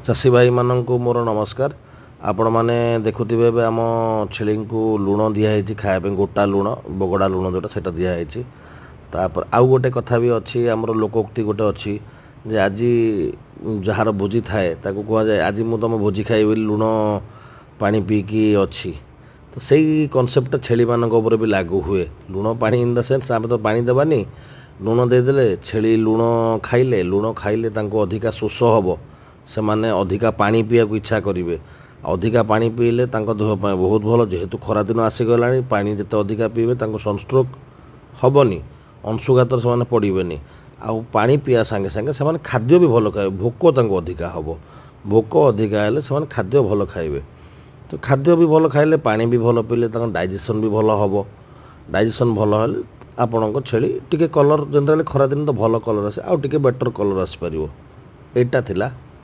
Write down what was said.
चाषी भाई मानक मोर नमस्कार। आपण मैंने देखुवे आम छेली को लुण दिखाई खायापी गोटा लुण बगड़ा लुण जोटा से दिखाई तापर आउ गोटे कथा भी अच्छी आमर लोकोक्ति गोटे अच्छी जे आज जार भोजी थाए कहुए आज मुझ तुम भोजी खाई लुण पानी पीकी अच्छी तो सही कनसेप्ट छेली मान भी लागू हुए। लुण पानी इन द सेन्स आम तो पानी देवानी लुण देदेले छेली लुण खाइले अधिका शोष हम से माने अधिका पानी पीया इच्छा करेंगे। अधिका पानी पीले देह बहुत भल जेहेतु खरा दिन आसीगला पानी जिते अधिका पीबे सनस्ट्रोक हेनी अंशुघात से पड़े आउ पानी पिया सांगे सांगे से खाद्य भी भल खाए भोक अधिका हम भोक अधिका हेले से खाद्य भल खाइबे तो खाद्य भी भल खाइले पानी भी भल पीले डाइजेशन भी भल हम डाइजेशन भल हेले आपण छेली टिके कलर जनरली खरा दिन तो भल कलर आसे आउ टिके बेटर कलर आसपार। एटा थिला।